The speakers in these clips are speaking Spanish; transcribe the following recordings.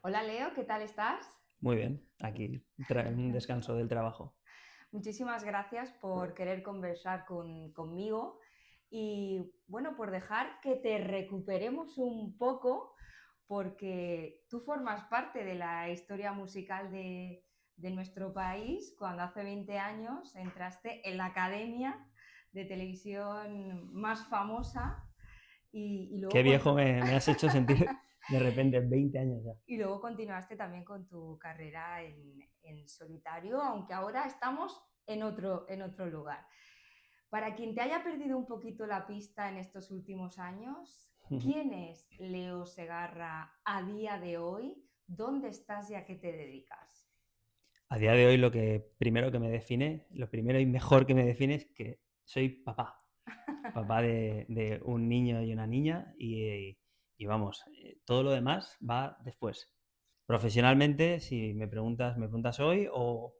Hola Leo, ¿qué tal estás? Muy bien, aquí un descanso del trabajo. Muchísimas gracias por querer conversar conmigo y bueno, por dejar que te recuperemos un poco porque tú formas parte de la historia musical de nuestro país cuando hace 20 años entraste en la academia de televisión más famosa y Qué luego viejo me has hecho sentir de repente, 20 años ya. Y luego continuaste también con tu carrera en solitario, aunque ahora estamos en otro lugar. Para quien te haya perdido un poquito la pista en estos últimos años, ¿quién es Leo Segarra a día de hoy? ¿Dónde estás y a qué te dedicas? A día de hoy lo primero y mejor que me define es que soy papá. Papá de un niño y una niña y vamos, todo lo demás va después. Profesionalmente, si me preguntas hoy o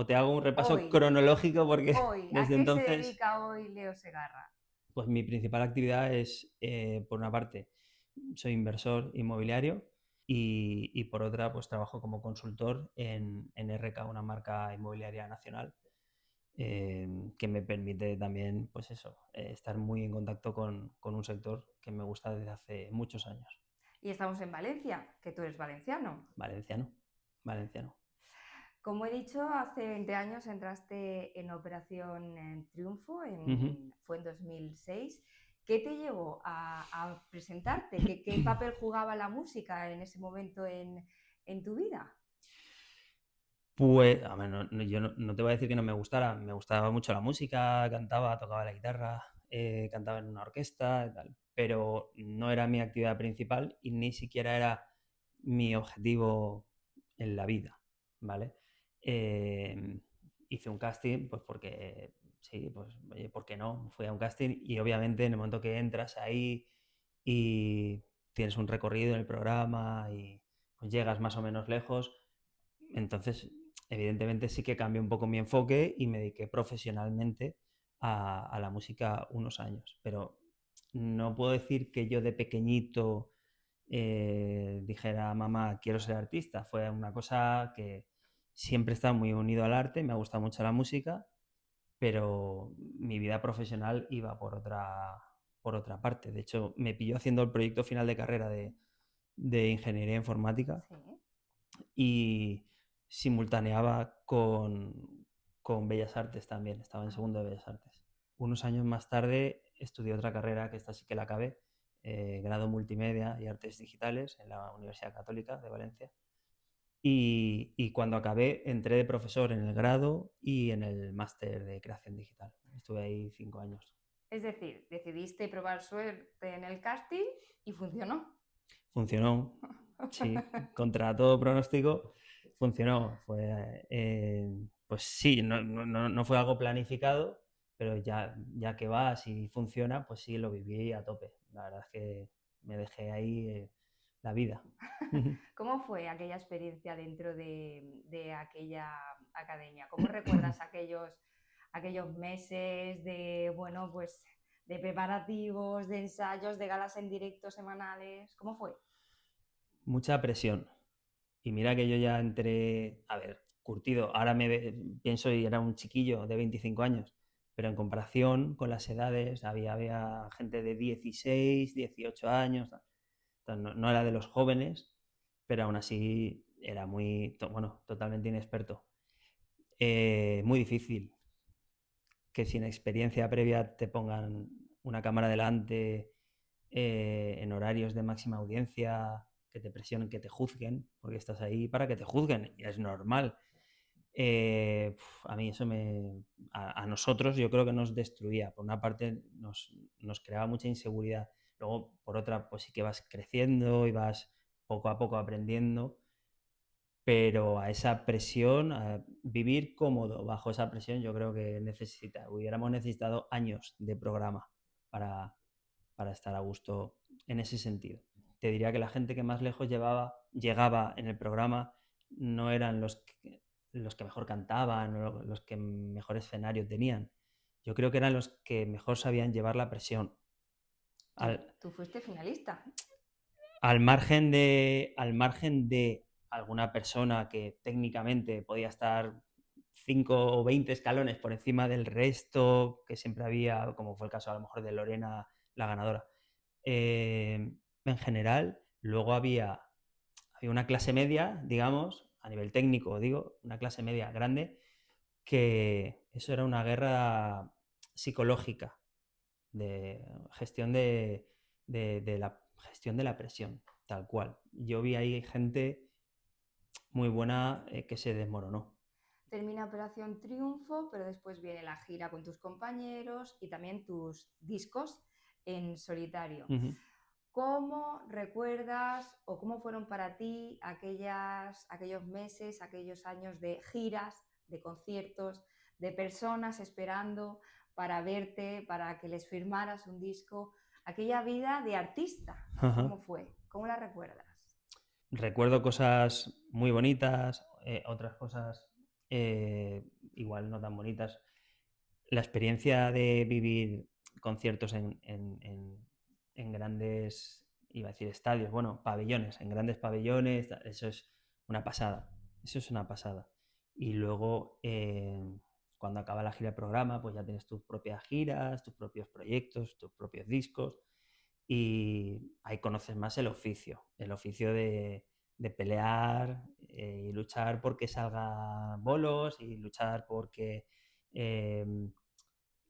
te hago un repaso Hoy, cronológico porque hoy, ¿a desde qué se entonces, dedica hoy Leo Segarra? pues mi principal actividad es, por una parte, soy inversor inmobiliario y por otra, pues trabajo como consultor en RK, una marca inmobiliaria nacional, que me permite también, pues eso, estar muy en contacto con un sector que me gusta desde hace muchos años. Y estamos en Valencia, que tú eres valenciano. Valenciano, valenciano. Como he dicho, hace 20 años entraste en Operación Triunfo, Ujú. fue en 2006. ¿Qué te llevó a presentarte? ¿Qué papel jugaba la música en ese momento en tu vida? Pues, a ver, yo no te voy a decir que no me gustara, me gustaba mucho la música, cantaba, tocaba la guitarra, cantaba en una orquesta y tal, pero no era mi actividad principal y ni siquiera era mi objetivo en la vida, ¿vale? Eh, Hice un casting, pues porque sí, pues oye, ¿por qué no? Fui a un casting y obviamente en el momento que entras ahí y tienes un recorrido en el programa y pues llegas más o menos lejos, entonces evidentemente sí que cambié un poco mi enfoque y me dediqué profesionalmente a la música unos años. Pero no puedo decir que yo de pequeñito dijera, mamá, quiero ser artista. Fue una cosa que siempre he estado muy unido al arte, me ha gustado mucho la música, pero mi vida profesional iba por otra parte. De hecho, me pilló haciendo el proyecto final de carrera de ingeniería informática Sí. y simultaneaba con Bellas Artes también, estaba en Ah. segundo de Bellas Artes. Unos años más tarde estudié otra carrera, que esta sí que la acabé, grado multimedia y artes digitales en la Universidad Católica de Valencia. Y cuando acabé entré de profesor en el grado y en el máster de creación digital. Estuve ahí 5 años. Es decir, decidiste probar suerte en el casting y funcionó. Funcionó, sí, contra todo pronóstico, funcionó. Pues sí, no fue algo planificado, pero ya que vas y funciona, pues sí, lo viví a tope. La verdad es que me dejé ahí la vida. ¿Cómo fue aquella experiencia dentro de aquella academia? ¿Cómo recuerdas aquellos meses de, bueno, pues de preparativos, de ensayos, de galas en directo semanales? ¿Cómo fue? Mucha presión. Y mira que yo ya entré, a ver, curtido. Ahora pienso y era un chiquillo de 25 años, pero en comparación con las edades, había gente de 16, 18 años. No era de los jóvenes, pero aún así era bueno, totalmente inexperto. Muy difícil que sin experiencia previa te pongan una cámara delante, en horarios de máxima audiencia, que te presionen, que te juzguen, porque estás ahí para que te juzguen, y es normal. A mí a nosotros yo creo que nos destruía. Por una parte nos creaba mucha inseguridad. Luego, por otra, pues sí que vas creciendo y vas poco a poco aprendiendo, pero a esa presión, a vivir cómodo bajo esa presión, yo creo que hubiéramos necesitado años de programa para, para estar a gusto en ese sentido. Te diría que la gente que más lejos llegaba en el programa no eran los que mejor cantaban o los que mejor escenario tenían. Yo creo que eran los que mejor sabían llevar la presión. Tú, Al, tú fuiste finalista. al margen de alguna persona que técnicamente podía estar 5 o 20 escalones por encima del resto, que siempre había, como fue el caso a lo mejor de Lorena, la ganadora. En general, luego había una clase media, digamos, a nivel técnico, digo, una clase media grande, que eso era una guerra psicológica de gestión de la gestión de la presión, tal cual. Yo vi ahí gente muy buena que se desmoronó. Termina Operación Triunfo, pero después viene la gira con tus compañeros y también tus discos en solitario. Uh-huh. ¿Cómo recuerdas o cómo fueron para ti aquellos meses, aquellos años de giras, de conciertos, de personas esperando para verte, para que les firmaras un disco? Aquella vida de artista, Uh-huh. ¿cómo fue? ¿Cómo la recuerdas? Recuerdo cosas muy bonitas, otras cosas igual no tan bonitas. La experiencia de vivir conciertos en grandes, iba a decir estadios, bueno, pabellones, en grandes pabellones, eso es una pasada, eso es una pasada. Y luego, cuando acaba la gira de programa, pues ya tienes tus propias giras, tus propios proyectos, tus propios discos, y ahí conoces más el oficio de pelear y luchar porque salgan bolos y luchar porque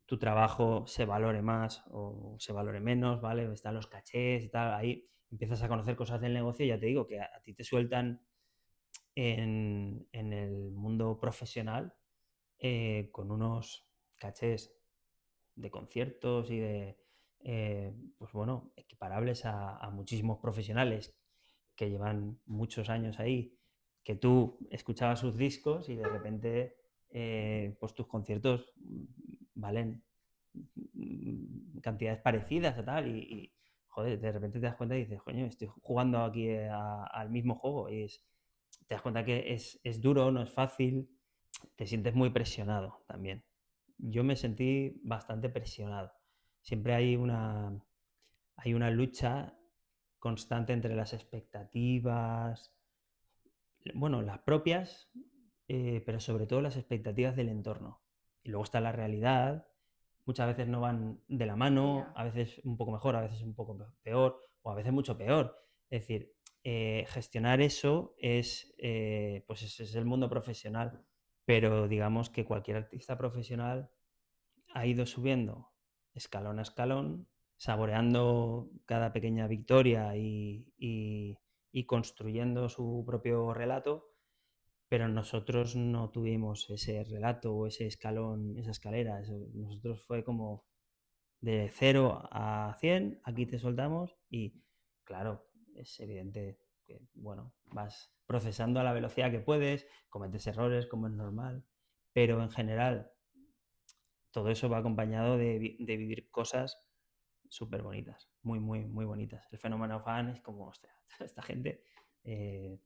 tu trabajo se valore más o se valore menos, ¿vale? Están los cachés y tal, ahí empiezas a conocer cosas del negocio y ya te digo que a ti te sueltan en el mundo profesional con unos cachés de conciertos y pues bueno, equiparables a muchísimos profesionales que llevan muchos años ahí, que tú escuchabas sus discos y de repente pues tus conciertos valen cantidades parecidas a tal joder, de repente te das cuenta y dices, coño, estoy jugando aquí al mismo juego y te das cuenta que es duro, no es fácil, te sientes muy presionado también. Yo me sentí bastante presionado. Siempre hay una lucha constante entre las expectativas, bueno, las propias, pero sobre todo las expectativas del entorno. Y luego está la realidad. Muchas veces no van de la mano, Ya. a veces un poco mejor, a veces un poco peor, o a veces mucho peor. Es decir, gestionar eso pues ese es el mundo profesional. Pero digamos que cualquier artista profesional ha ido subiendo escalón a escalón, saboreando cada pequeña victoria y construyendo su propio relato, pero nosotros no tuvimos ese relato o ese escalón, esa escalera. Nosotros fue como de 0 a 100, aquí te soltamos y claro, es evidente que, bueno, vas procesando a la velocidad que puedes, cometes errores como es normal, pero en general todo eso va acompañado de vivir cosas súper bonitas, muy, muy, muy bonitas. El fenómeno fan es como, hostia, esta gente eh,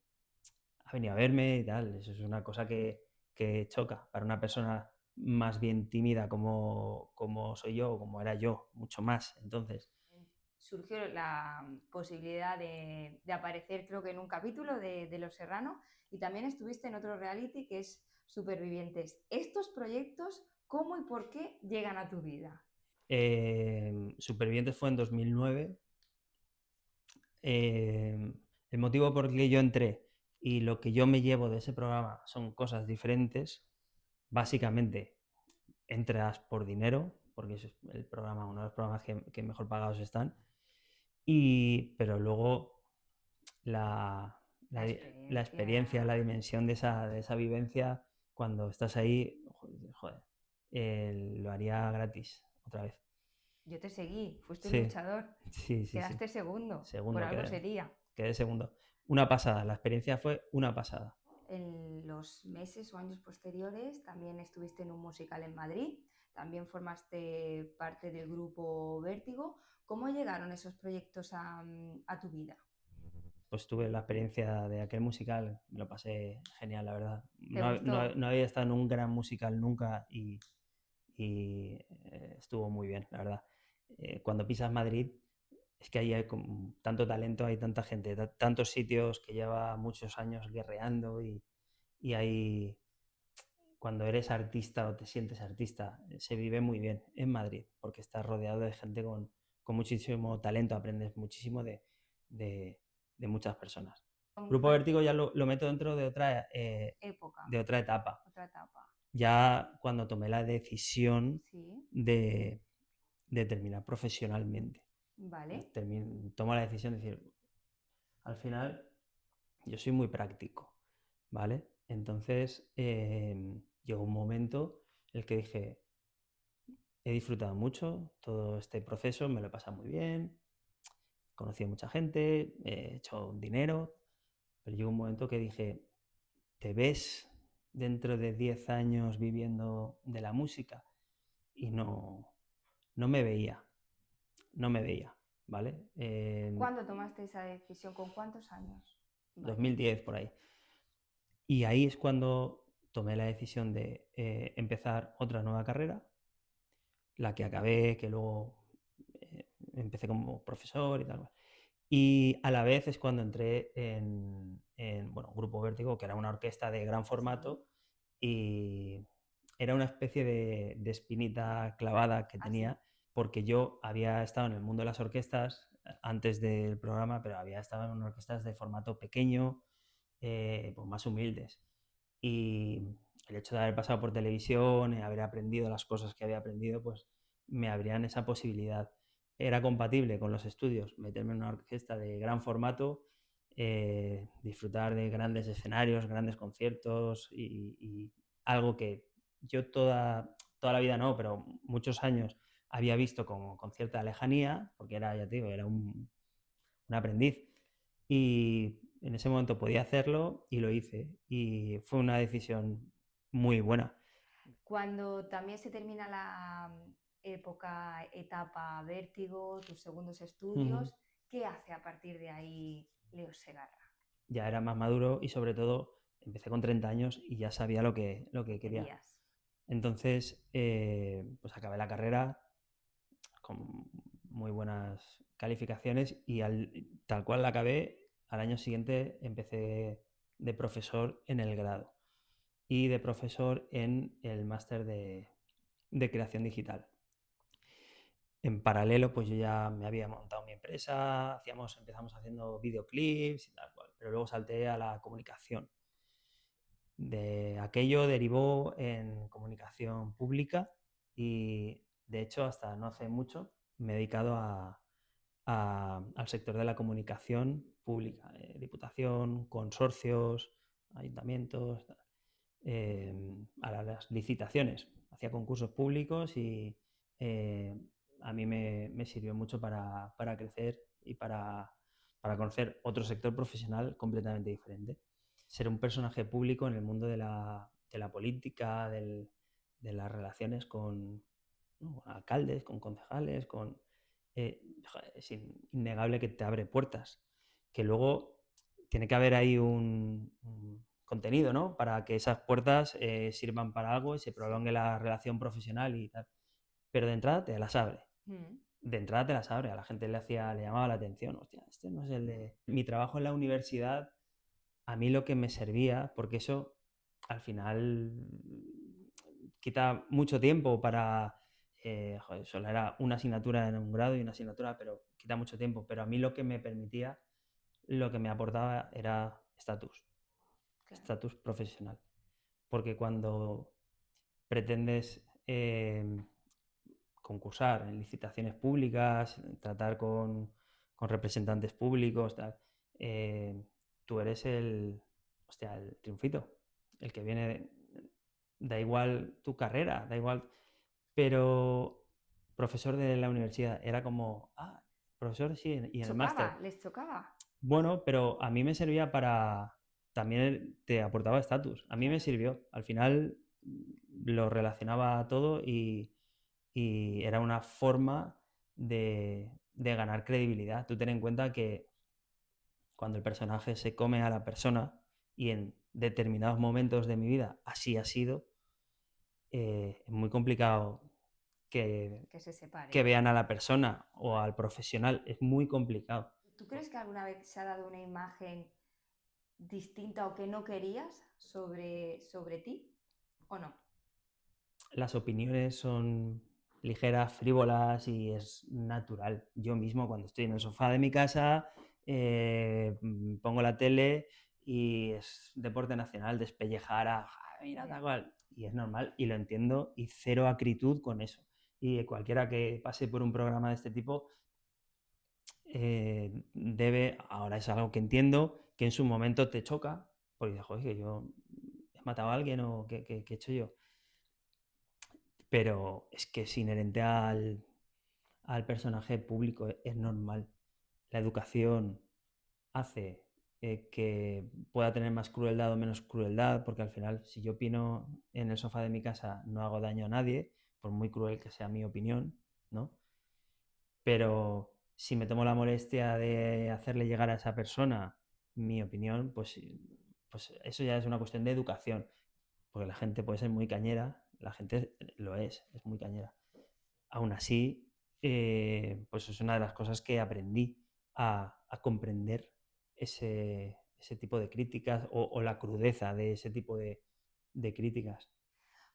ha venido a verme y tal. Eso es una cosa que choca para una persona más bien tímida como soy yo o como era yo, mucho más. Entonces, Surgió la posibilidad de aparecer, creo que en un capítulo de Los Serrano, y también estuviste en otro reality que es Supervivientes. ¿Estos proyectos cómo y por qué llegan a tu vida? Supervivientes fue en 2009. El motivo por el que yo entré y lo que yo me llevo de ese programa son cosas diferentes. Básicamente, entras por dinero, porque es el programa, uno de los programas que mejor pagados están. Pero luego la, La la, la experiencia, experiencia. la dimensión de esa vivencia, cuando estás ahí, joder, lo haría gratis otra vez. Yo te seguí, fuiste un Sí, luchador, sí, sí, sí. quedaste segundo, por Segundo algo quedé, sería. quedé segundo. Una pasada, la experiencia fue una pasada. En los meses o años posteriores también estuviste en un musical en Madrid, también formaste parte del grupo Vértigo. ¿Cómo llegaron esos proyectos a tu vida? Pues tuve la experiencia de aquel musical, me lo pasé genial, la verdad. ¿Te No, no, gustó? no había estado en un gran musical nunca y estuvo muy bien, la verdad. Cuando pisas Madrid, es que ahí hay tanto talento, hay tanta gente, tantos sitios que lleva muchos años guerreando y hay, cuando eres artista o te sientes artista, se vive muy bien en Madrid, porque estás rodeado de gente con muchísimo talento, aprendes muchísimo de, de muchas personas. Grupo Bueno, Vértigo ya lo meto dentro época, de otra etapa. otra etapa. Ya cuando tomé la decisión Sí, de, de terminar profesionalmente. vale. Tomo la decisión de decir, al final yo soy muy práctico, ¿vale? Entonces llegó un momento en el que dije, he disfrutado mucho todo este proceso, me lo he pasado muy bien, conocí a mucha gente, he hecho dinero, pero llegó un momento que dije, ¿te ves dentro de 10 años viviendo de la música? Y no me veía, no me veía, ¿vale? ¿Cuándo tomaste esa decisión? ¿Con cuántos años? Vale. 2010 por ahí. Y ahí es cuando tomé la decisión de empezar otra nueva carrera, la que acabé, que luego empecé como profesor y tal. Y a la vez es cuando entré bueno, Grupo Vértigo, que era una orquesta de gran formato y era una especie de espinita clavada que tenía, porque yo había estado en el mundo de las orquestas antes del programa, pero había estado en orquestas de formato pequeño, pues más humildes. Y el hecho de haber pasado por televisión y haber aprendido las cosas que había aprendido, pues me abrían esa posibilidad. Era compatible con los estudios, meterme en una orquesta de gran formato, disfrutar de grandes escenarios, grandes conciertos y algo que yo toda la vida no, pero muchos años había visto con cierta lejanía, porque era, ya te digo, era un aprendiz. Y en ese momento podía hacerlo y lo hice. Y fue una decisión muy buena. Cuando también se termina la etapa vértigo, tus segundos estudios, ¿qué hace a partir de ahí Leo Segarra? Ya era más maduro y sobre todo empecé con 30 años y ya sabía lo que quería. Querías. Entonces, pues acabé la carrera con muy buenas calificaciones y tal cual la acabé, al año siguiente empecé de profesor en el grado y de profesor en el máster de creación digital. En paralelo, pues yo ya me había montado mi empresa, empezamos haciendo videoclips y tal cual, pero luego salté a la comunicación. De aquello derivó en comunicación pública y de hecho hasta no hace mucho me he dedicado al sector de la comunicación pública, diputación, consorcios, ayuntamientos, a las licitaciones. Hacía concursos públicos y a mí me sirvió mucho para crecer y para conocer otro sector profesional completamente diferente. Ser un personaje público en el mundo de la política, de las relaciones ¿no? con alcaldes, con concejales, es innegable que te abre puertas. Que luego tiene que haber ahí un contenido, ¿no? Para que esas puertas sirvan para algo y se prolongue la relación profesional y tal. Pero de entrada te las abre. De entrada te las abre. A la gente le llamaba la atención. Hostia, este no es el de... Mi trabajo en la universidad, a mí lo que me servía, porque eso al final quita mucho tiempo para... joder, solo era una asignatura en un grado y una asignatura, pero quita mucho tiempo. Pero a mí lo que me permitía, lo que me aportaba era estatus, estatus profesional. Porque cuando pretendes concursar en licitaciones públicas, tratar con representantes públicos, tal, tú eres el triunfito, el que viene, da igual tu carrera, da igual, pero profesor de la universidad era como, profesor sí, y en el máster. ¿Les chocaba? Bueno, pero a mí me servía también te aportaba estatus. A mí me sirvió. Al final lo relacionaba todo y era una forma de ganar credibilidad. Tú ten en cuenta que cuando el personaje se come a la persona y en determinados momentos de mi vida así ha sido, es muy complicado que se que separen. vean a la persona o al profesional. Es muy complicado. ¿Tú crees que alguna vez se ha dado una imagen distinta o que no querías sobre ti o no? Las opiniones son ligeras, frívolas y es natural. Yo mismo cuando estoy en el sofá de mi casa pongo la tele y es deporte nacional, despellejar a mira, tal cual. Y es normal y lo entiendo y cero acritud con eso. Y cualquiera que pase por un programa de este tipo ahora es algo que entiendo, que en su momento te choca, porque dices, joder, que yo he matado a alguien o qué he hecho yo. Pero es que es inherente al personaje público, es normal. La educación hace que pueda tener más crueldad o menos crueldad, porque al final, si yo opino en el sofá de mi casa, no hago daño a nadie, por muy cruel que sea mi opinión, ¿no? Pero si me tomo la molestia de hacerle llegar a esa persona mi opinión, pues eso ya es una cuestión de educación, porque la gente puede ser muy cañera, la gente lo es muy cañera. Aún así, pues es una de las cosas que aprendí a comprender ese tipo de críticas o la crudeza de ese tipo de críticas.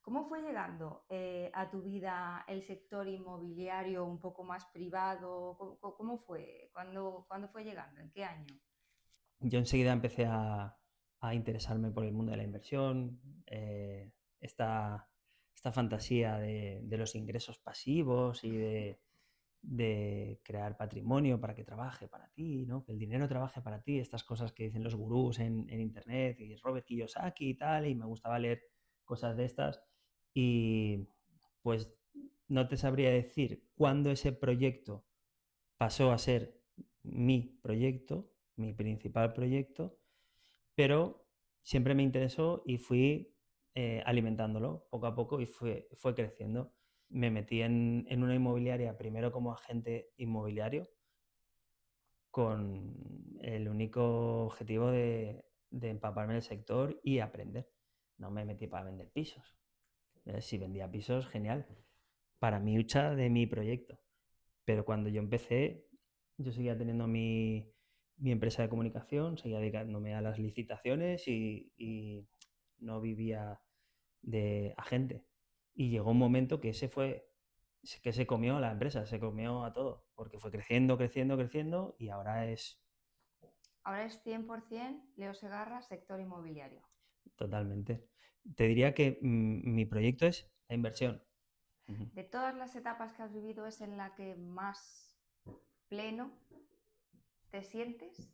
¿Cómo fue llegando a tu vida el sector inmobiliario un poco más privado? ¿Cómo fue? ¿Cuándo fue llegando? ¿En qué año? Yo enseguida empecé a interesarme por el mundo de la inversión, esta, esta fantasía de los ingresos pasivos y de crear patrimonio para que trabaje para ti, ¿no? Que el dinero trabaje para ti, estas cosas que dicen los gurús en internet y Robert Kiyosaki y tal, y me gustaba leer cosas de estas y pues no te sabría decir cuándo ese proyecto pasó a ser mi proyecto, mi principal proyecto, pero siempre me interesó y fui alimentándolo poco a poco y fue creciendo. Me metí en una inmobiliaria primero como agente inmobiliario con el único objetivo de empaparme en el sector y aprender. No me metí para vender pisos. Si vendía pisos, genial. Para mi hucha de mi proyecto. Pero cuando yo empecé, yo seguía teniendo mi empresa de comunicación, seguía dedicándome a las licitaciones y no vivía de agente. Y llegó un momento que se comió a la empresa, se comió a todo, porque fue creciendo, creciendo, creciendo y ahora es Ahora es 100% Leo Segarra, sector inmobiliario. totalmente. Te diría que mi proyecto es la inversión. De todas las etapas que has vivido, ¿es en la que más pleno te sientes?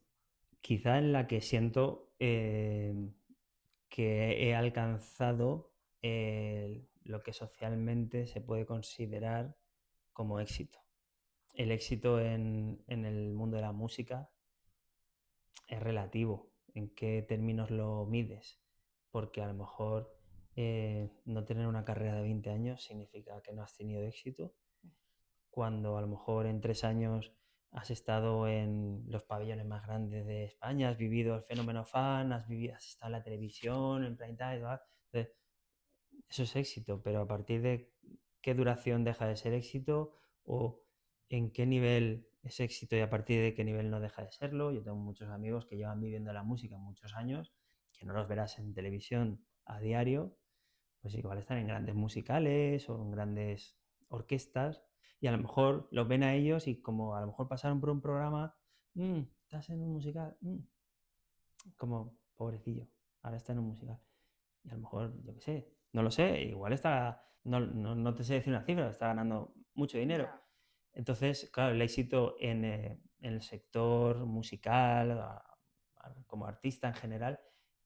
Quizá en la que siento que he alcanzado lo que socialmente se puede considerar como éxito. El éxito en el mundo de la música es relativo, en qué términos lo mides, porque a lo mejor no tener una carrera de 20 años significa que no has tenido éxito, cuando a lo mejor en 3 años has estado en los pabellones más grandes de España, has vivido el fenómeno fan, has estado en la televisión, en prime time, entonces, eso es éxito, pero a partir de qué duración deja de ser éxito o en qué nivel es éxito y a partir de qué nivel no deja de serlo. Yo tengo muchos amigos que llevan viviendo la música muchos años, que no los verás en televisión a diario, pues igual están en grandes musicales o en grandes orquestas y a lo mejor los ven a ellos y como a lo mejor pasaron por un programa, estás en un musical, como pobrecillo, ahora está en un musical. Y a lo mejor, yo qué sé, no lo sé, igual está, no te sé decir una cifra, está ganando mucho dinero. Ya. Entonces, claro, el éxito en el sector musical, como artista en general,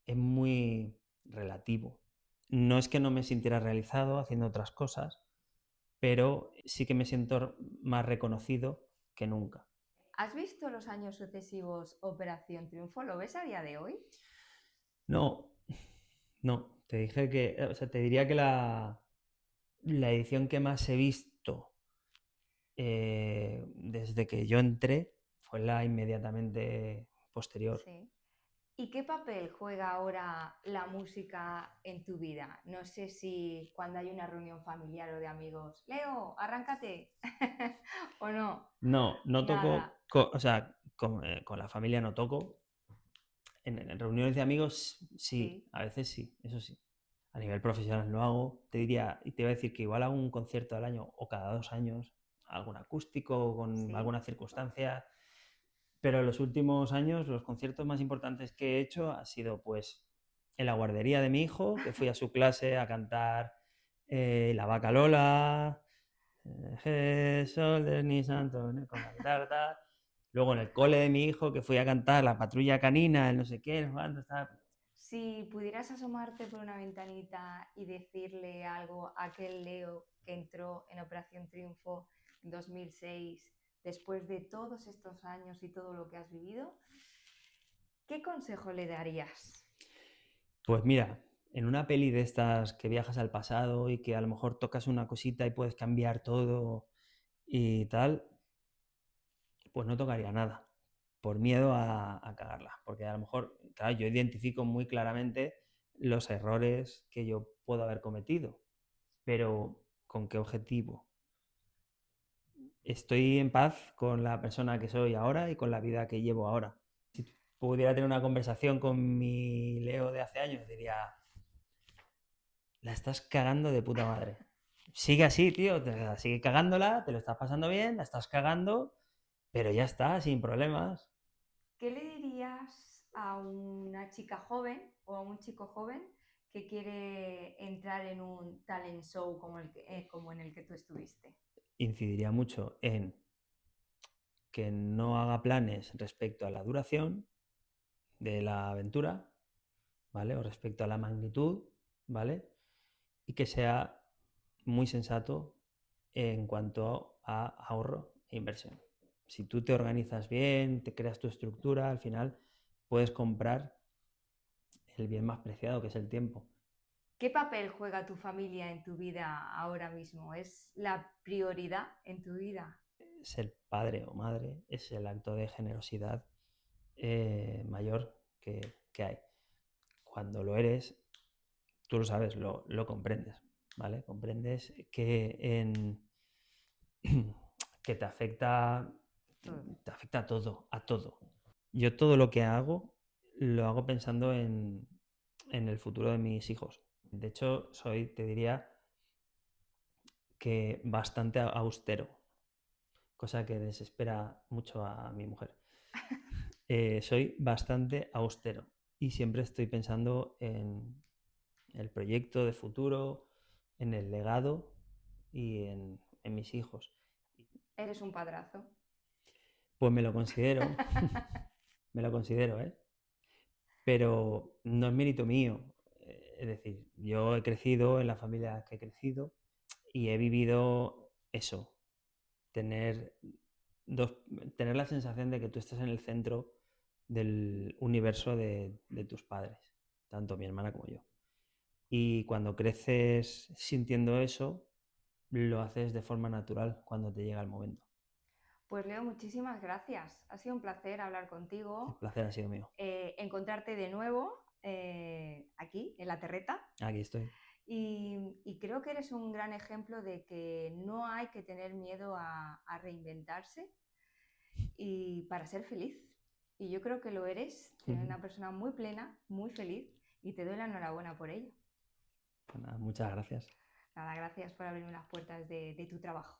es muy relativo. No es que no me sintiera realizado haciendo otras cosas, pero sí que me siento más reconocido que nunca. ¿Has visto los años sucesivos Operación Triunfo? ¿Lo ves a día de hoy? No, no, te dije que, o sea, te diría que la edición que más he visto desde que yo entré fue la inmediatamente posterior. Sí. ¿Y qué papel juega ahora la música en tu vida? No sé si cuando hay una reunión familiar o de amigos, Leo, arráncate, o no, No, no nada. toco, o sea, con la familia no toco. En reuniones de amigos sí, Sí, a veces sí, eso sí. A nivel profesional lo hago. Te diría, y te iba a decir que igual hago un concierto al año o cada 2 años, algún acústico con sí. alguna circunstancia. Pero en los últimos años los conciertos más importantes que he hecho ha sido pues en la guardería de mi hijo, que fui a su clase a cantar La Vaca Lola, Sol de ni santo, con la guitarra, tal. Luego en el cole de mi hijo, que fui a cantar La Patrulla Canina, el no sé qué, no sé cuánto, tal. Si pudieras asomarte por una ventanita y decirle algo a aquel Leo que entró en Operación Triunfo en 2006, después de todos estos años y todo lo que has vivido, ¿qué consejo le darías? Pues mira, en una peli de estas que viajas al pasado y que a lo mejor tocas una cosita y puedes cambiar todo y tal, pues no tocaría nada, por miedo a cagarla. Porque a lo mejor, claro, yo identifico muy claramente los errores que yo puedo haber cometido, pero ¿con qué objetivo? Estoy en paz con la persona que soy ahora y con la vida que llevo ahora. Si pudiera tener una conversación con mi Leo de hace años, diría, la estás cagando de puta madre. Sigue así, tío, sigue cagándola, te lo estás pasando bien, la estás cagando, pero ya está, sin problemas. ¿Qué le dirías a una chica joven o a un chico joven que quiere entrar en un talent show como en el que tú estuviste? Incidiría mucho en que no haga planes respecto a la duración de la aventura, ¿vale? O respecto a la magnitud, ¿vale? Y que sea muy sensato en cuanto a ahorro e inversión. Si tú te organizas bien, te creas tu estructura, al final puedes comprar el bien más preciado, que es el tiempo. ¿Qué papel juega tu familia en tu vida ahora mismo? ¿Es la prioridad en tu vida? Ser padre o madre es el acto de generosidad mayor que hay. Cuando lo eres, tú lo sabes, lo comprendes, ¿vale? Comprendes que Todo. te afecta a todo, a todo. Yo todo lo que hago, lo hago pensando en el futuro de mis hijos. De hecho, soy, te diría, que bastante austero, cosa que desespera mucho a mi mujer. Soy bastante austero y siempre estoy pensando en el proyecto de futuro, en el legado y en mis hijos. Eres un padrazo. Pues me lo considero, ¿eh? Pero no es mérito mío. Es decir, yo he crecido en la familia que he crecido y he vivido eso, tener, dos, tener la sensación de que tú estás en el centro del universo de tus padres, tanto mi hermana como yo. Y cuando creces sintiendo eso, lo haces de forma natural cuando te llega el momento. Pues Leo, muchísimas gracias. Ha sido un placer hablar El contigo, placer ha sido mío. encontrarte de nuevo aquí, en la terreta. Aquí estoy. Y creo que eres un gran ejemplo de que no hay que tener miedo a reinventarse y para ser feliz. Y yo creo que lo eres, eres una persona muy plena, muy feliz y te doy la enhorabuena por ello. Pues nada, muchas gracias. Nada, gracias por abrirme las puertas de tu trabajo.